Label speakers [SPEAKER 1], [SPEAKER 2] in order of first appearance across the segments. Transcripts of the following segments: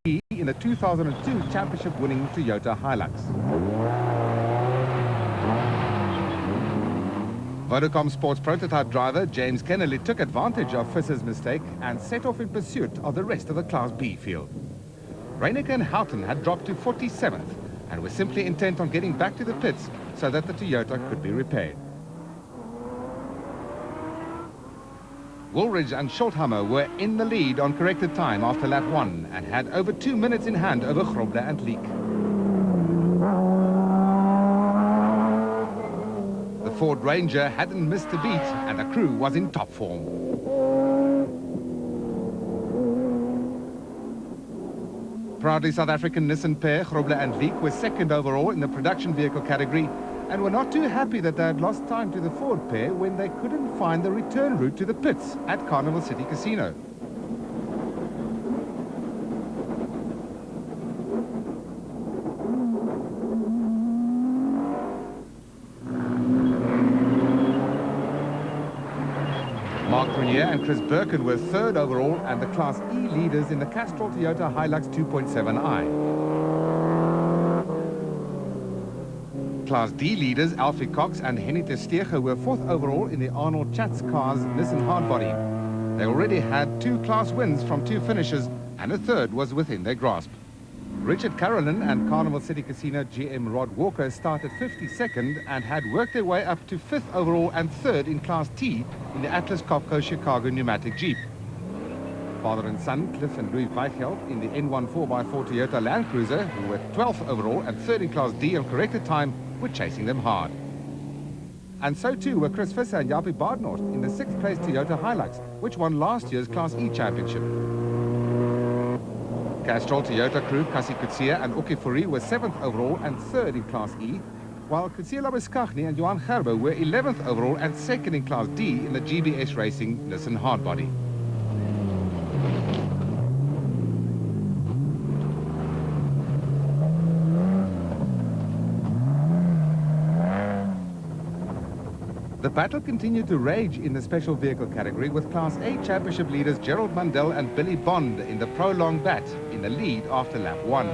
[SPEAKER 1] E in the 2002 championship-winning Toyota Hilux. Vodacom Sports prototype driver James Kennelly took advantage of Visser's mistake and set off in pursuit of the rest of the Class B field. Reinecke and Houghton had dropped to 47th and were simply intent on getting back to the pits so that the Toyota could be repaired. Woolridge and Schulthammer were in the lead on corrected time after lap 1 and had over 2 minutes in hand over Grobler and Leek. The Ford Ranger hadn't missed a beat and the crew was in top form. Proudly South African Nissan pair, Grobler and Leek, were second overall in the production vehicle category and were not too happy that they had lost time to the Ford pair when they couldn't find the return route to the pits at Carnival City Casino. Mark Grenier and Chris Birkin were third overall and the Class E leaders in the Castrol Toyota Hilux 2.7i. Class D leaders Alfie Cox and Henny Testege were fourth overall in the Arnold Chats Cars Nissan Hardbody. They already had 2 class wins from 2 finishes and a third was within their grasp. Richard Carolyn and Carnival City Casino GM Rod Walker started 52nd and had worked their way up to 5th overall and 3rd in Class T in the Atlas Copco Chicago pneumatic Jeep. Father and son, Cliff and Louis Weichelt, in the N1 4x4 Toyota Land Cruiser, who were 12th overall and 3rd in Class D on corrected time, were chasing them hard. And so too were Chris Visser and Jaapie Badenhorst in the 6th place Toyota Hilux, which won last year's Class E championship. Castrol Toyota crew Cassie Kutsia and Oki Fourie were 7th overall and 3rd in Class E, while Kutsia Labuschagne and Johan Gerber were 11th overall and 2nd in Class D in the GBS Racing Nissan Hardbody. The battle continued to rage in the special vehicle category with Class A championship leaders Gerald Mandel and Billy Bond in the prolonged bat in the lead after lap 1.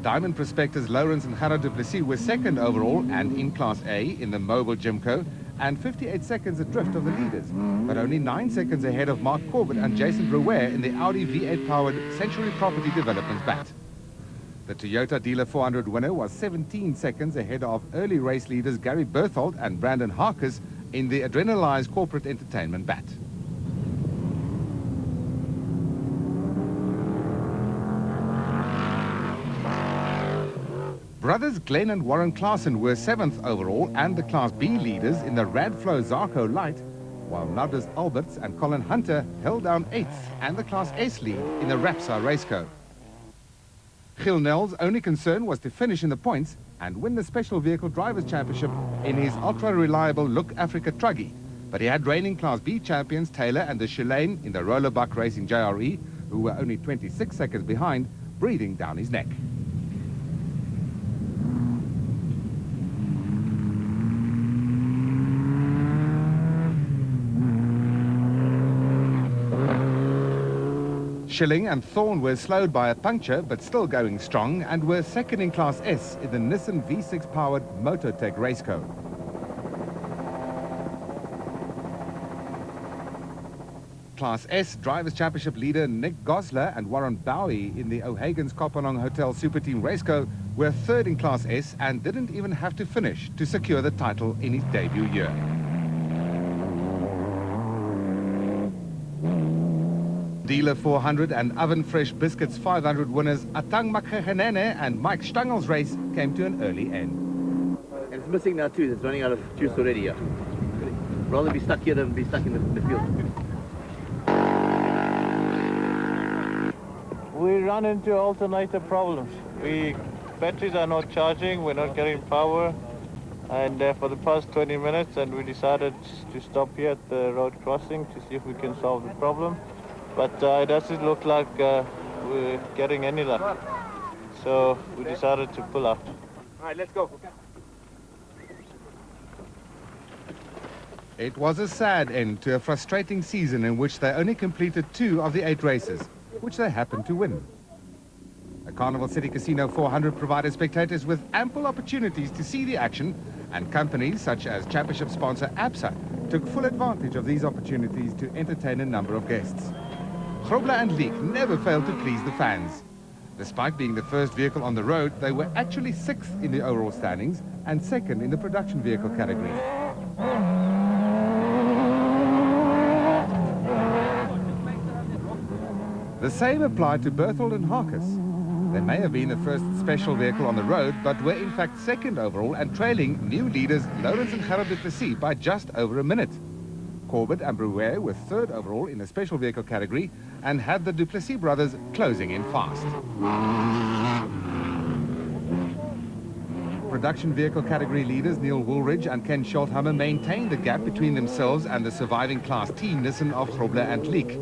[SPEAKER 1] Diamond prospectors Lawrence and Gerard du Plessis were 2nd overall and in Class A in the Mobile Jimco and 58 seconds adrift of the leaders, but only 9 seconds ahead of Mark Corbett and Jason Brouwer in the Audi V8-powered Century Property Developments bat. The Toyota Dealer 400 winner was 17 seconds ahead of early race leaders Gary Berthold and Brandon Harkes in the Adrenalized Corporate Entertainment bat. Brothers Glenn and Warren Klaassen were 7th overall and the Class B leaders in the Radflow Zarco Light, while Nardus Alberts and Colin Hunter held down 8th and the Class S lead in the Rapsa Raceco. Gil Nell's only concern was to finish in the points and win the Special Vehicle Drivers' Championship in his ultra-reliable Look Africa Truggy, but he had reigning Class B champions Taylor and the Shillane in the Rollerbuck Racing JRE, who were only 26 seconds behind, breathing down his neck. Schilling and Thorne were slowed by a puncture but still going strong and were 2nd in Class S in the Nissan V6-powered Mototech Raceco. Class S Drivers' Championship leader Nick Gosler and Warren Bowie in the O'Hagan's Kopanong Hotel Super Team Raceco were 3rd in Class S and didn't even have to finish to secure the title in his debut year. Dealer 400 and Oven Fresh Biscuits 500 winners Atang Makgegenene and Mike Stangel's race came to an early end.
[SPEAKER 2] And it's missing now too, it's running out of juice already here. Rather be stuck here than be stuck in the field.
[SPEAKER 3] We run into alternator problems. Batteries are not charging, we're not getting power. And for the past 20 minutes and we decided to stop here at the road crossing to see if we can solve the problem. But it doesn't look like we're getting any luck. So we decided to pull out.
[SPEAKER 2] All right, let's go.
[SPEAKER 1] It was a sad end to a frustrating season in which they only completed 2 of the 8 races, which they happened to win. The Carnival City Casino 400 provided spectators with ample opportunities to see the action, and companies such as championship sponsor ABSA took full advantage of these opportunities to entertain a number of guests. Grobler and Leek never failed to please the fans. Despite being the first vehicle on the road, they were actually 6th in the overall standings and 2nd in the production vehicle category. The same applied to Berthold and Harkes. They may have been the first special vehicle on the road, but were in fact 2nd overall and trailing new leaders Lawrence and Gerard du Plessis by just over a minute. Corbett and Brouwer were 3rd overall in the special vehicle category and had the du Plessis brothers closing in fast. Production vehicle category leaders Neil Woolridge and Ken Schulthammer maintained the gap between themselves and the surviving Class T Nissan of Grobler and Leek.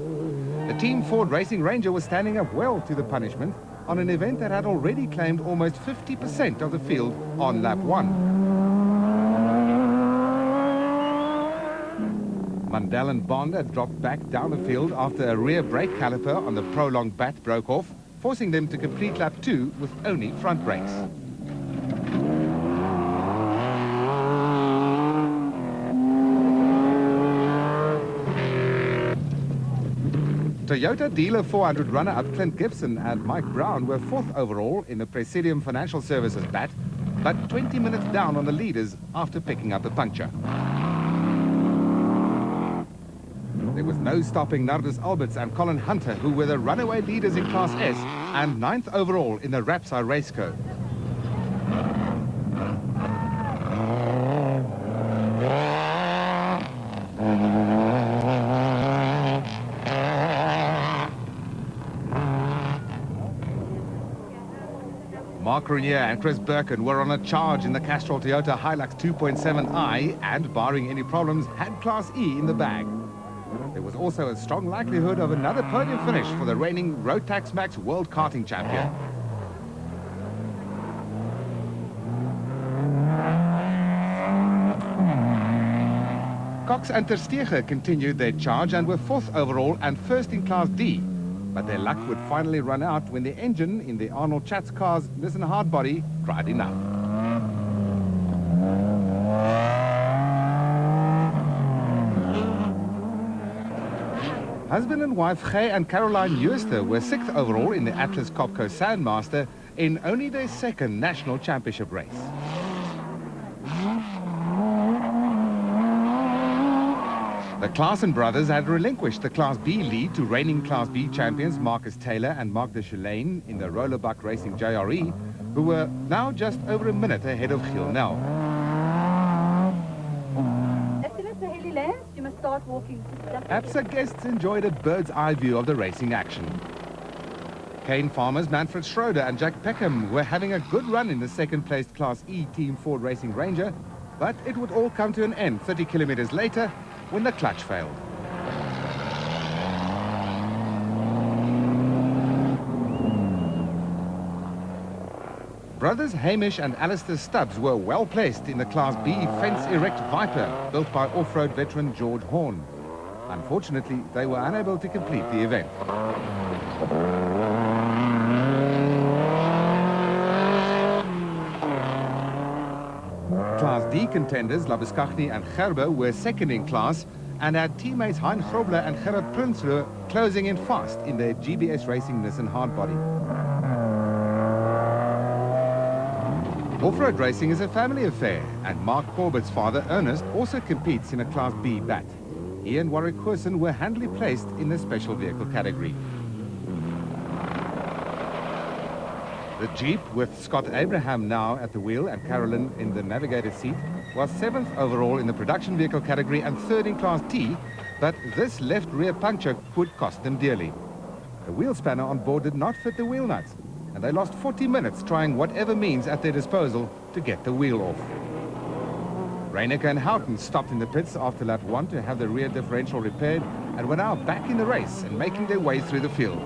[SPEAKER 1] The Team Ford Racing Ranger was standing up well to the punishment on an event that had already claimed almost 50% of the field on lap 1. Mundell and Bond had dropped back down the field after a rear brake caliper on the prolonged bat broke off, forcing them to complete lap 2 with only front brakes. Toyota Dealer 400 runner-up Clint Gibson and Mike Brown were 4th overall in the Presidium Financial Services bat, but 20 minutes down on the leaders after picking up a puncture. There was no stopping Nardus Alberts and Colin Hunter, who were the runaway leaders in Class S and 9th overall in the Rapsar race code. Mark Renier and Chris Birkin were on a charge in the Castrol Toyota Hilux 2.7i and, barring any problems, had Class E in the bag. There was also a strong likelihood of another podium finish for the reigning Rotax Max World Karting Champion. Cox and Ter Steege continued their charge and were 4th overall and 1st in Class D. But their luck would finally run out when the engine in the Arnold Chatz car's Nissan hardbody cried enough. Husband and wife Gay and Caroline Jooster were 6th overall in the Atlas Copco Sandmaster in only their 2nd national championship race. The Klaassen brothers had relinquished the Class B lead to reigning Class B champions Marcus Taylor and Mark de Chalane in the Rollerbuck Racing JRE, who were now just over a minute ahead of Giel Nel.
[SPEAKER 4] As soon as the heli lands, you must start walking.
[SPEAKER 1] ABSA guests enjoyed a bird's eye view of the racing action. Kane Farmers, Manfred Schroeder and Jack Peckham were having a good run in the 2nd placed Class E Team Ford Racing Ranger, but it would all come to an end 30 kilometers later when the clutch failed. Brothers Hamish and Alistair Stubbs were well placed in the Class B Fence Erect Viper, built by off-road veteran George Horn. Unfortunately, they were unable to complete the event. Class D contenders Labuschagne and Gerber were 2nd in class and had teammates Hein Grobler and Gerard Prinsloo closing in fast in their GBS Racing Nissan hardbody. Off-road racing is a family affair, and Mark Corbett's father, Ernest, also competes in a Class B bat. He and Warwick Goosen were handily placed in the special vehicle category. The Jeep, with Scott Abraham now at the wheel and Carolyn in the navigator seat, was 7th overall in the production vehicle category and 3rd in Class T, but this left rear puncture would cost them dearly. The wheel spanner on board did not fit the wheel nuts, and they lost 40 minutes trying whatever means at their disposal to get the wheel off. Reinecker and Houghton stopped in the pits after lap 1 to have the rear differential repaired and were now back in the race and making their way through the field.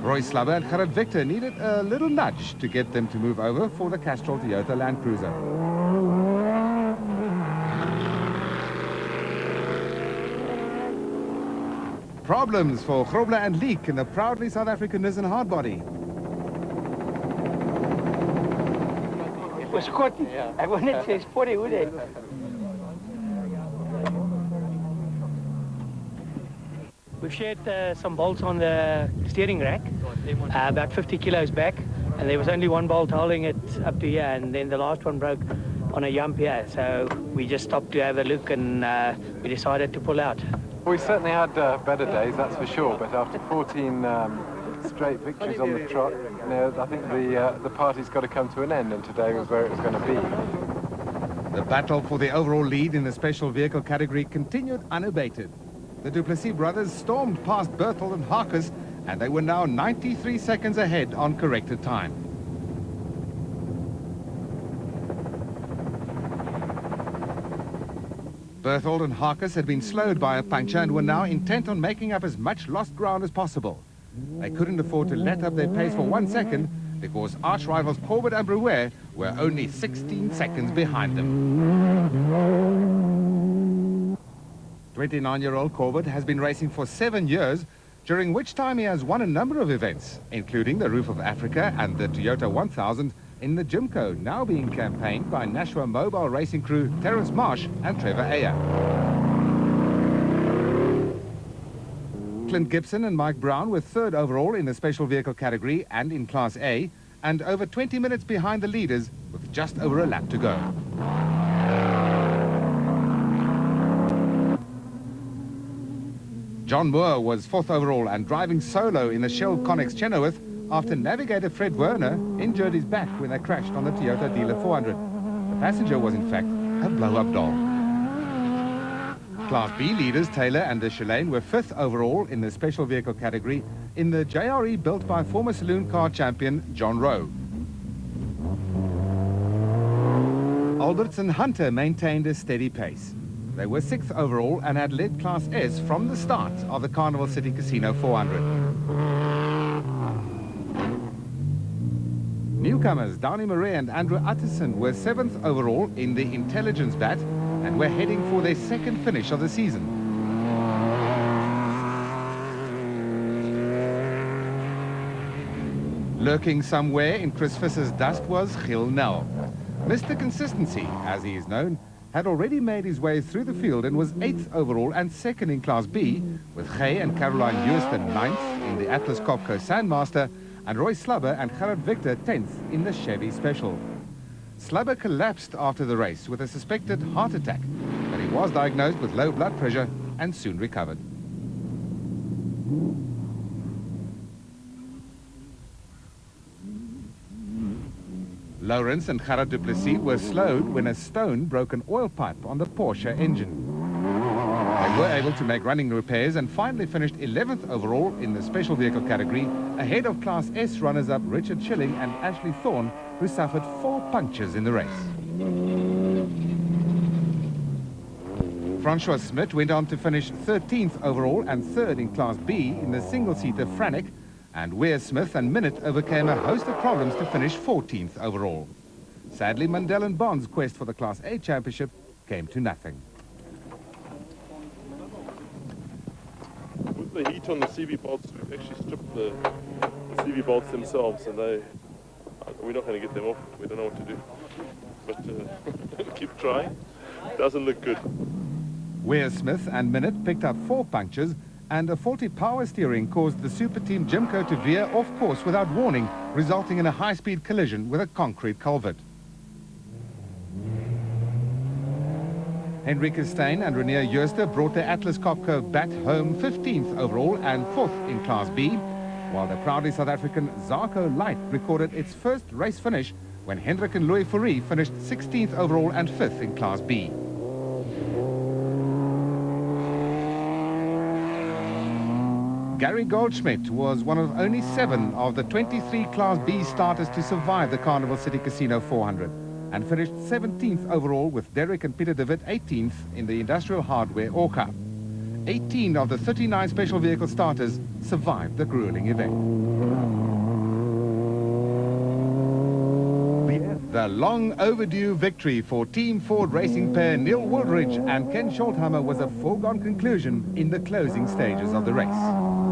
[SPEAKER 1] Roy Slubber and Gerard Victor needed a little nudge to get them to move over for the Castrol Toyota Land Cruiser. Problems for Grobler and Leek in the proudly South African Nissan hardbody.
[SPEAKER 5] Was goed. Hij wou net zijn sporten hoe dit. We've shared some bolts on the steering rack, about 50 kilos back, and there was only one bolt holding it up to here, and then the last one broke on a jump here. So we just stopped to have a look, and we decided to pull out.
[SPEAKER 6] We certainly had better days, that's for sure, but after 14 straight victories on the trot, you know, I think the party's got to come to an end, and today was where it was going to be.
[SPEAKER 1] The battle for the overall lead in the special vehicle category continued unabated. The Duplessis brothers stormed past Berthold and Harkus, and they were now 93 seconds ahead on corrected time. Berthold and Harkus had been slowed by a puncture and were now intent on making up as much lost ground as possible. They couldn't afford to let up their pace for 1 second because arch rivals Corbett and Brouwer were only 16 seconds behind them. 29-year-old Corbett has been racing for 7 years, during which time he has won a number of events, including the Roof of Africa and the Toyota 1000 in the Jimco, now being campaigned by Nashua Mobile Racing crew Terence Marsh and Trevor Ayer. Clint Gibson and Mike Brown were third overall in the special vehicle category and in Class A, and over 20 minutes behind the leaders with just over a lap to go. John Moore was fourth overall and driving solo in the Shell Connex Chenoweth after navigator Fred Werner injured his back when they crashed on the Toyota Dealer 400. The passenger was in fact a blow-up doll. Class B leaders Taylor and de Chalane were fifth overall in the special vehicle category in the JRE built by former saloon car champion John Rowe. Alberts and Hunter maintained a steady pace. They were sixth overall and had led Class S from the start of the Carnival City Casino 400. Newcomers Downey Murray and Andrew Utterson were seventh overall in the Intelligence Bat and were heading for their second finish of the season. Lurking somewhere in Chris Visser's dust was Gil Nel. Mr. Consistency, as he is known, had already made his way through the field and was 8th overall and second in Class B, with Gay and Caroline Houston 9th in the Atlas Copco Sandmaster, and Roy Slubber and Gerard Victor 10th in the Chevy Special. Slubber collapsed after the race with a suspected heart attack, but he was diagnosed with low blood pressure and soon recovered. Lawrence and Gerard Duplessis were slowed when a stone broke an oil pipe on the Porsche engine. They were able to make running repairs and finally finished 11th overall in the special vehicle category, ahead of Class S runners-up Richard Schilling and Ashley Thorne, who suffered 4 punctures in the race. Francois Smith went on to finish 13th overall and 3rd in Class B in the single-seater Frannick, and Weir Smith and Minute overcame a host of problems to finish 14th overall. Sadly, Mundell and Bond's quest for the Class A championship came to nothing.
[SPEAKER 7] With the heat on the CV bolts, we've actually stripped the CV bolts themselves, and we're not going to get them off. We don't know what to do, but keep trying. Doesn't look good.
[SPEAKER 1] Weir Smith and Minute picked up 4 punctures, and a faulty power steering caused the Super Team Jimco to veer off course without warning, resulting in a high-speed collision with a concrete culvert. Henrike Stein and Renier Jooster brought their Atlas Copco Bat home 15th overall and 4th in Class B, while the proudly South African Zarko Light recorded its first race finish when Hendrik and Louis Fourie finished 16th overall and 5th in Class B. Gary Goldschmidt was one of only 7 of the 23 Class B starters to survive the Carnival City Casino 400 and finished 17th overall with Derek and Peter DeWitt 18th in the Industrial Hardware Orca. 18 of the 39 special vehicle starters survived the grueling event.
[SPEAKER 8] The
[SPEAKER 1] The long overdue victory for Team Ford racing pair Neil Woolridge and Ken Schultheimer was a foregone conclusion in the closing stages of the race.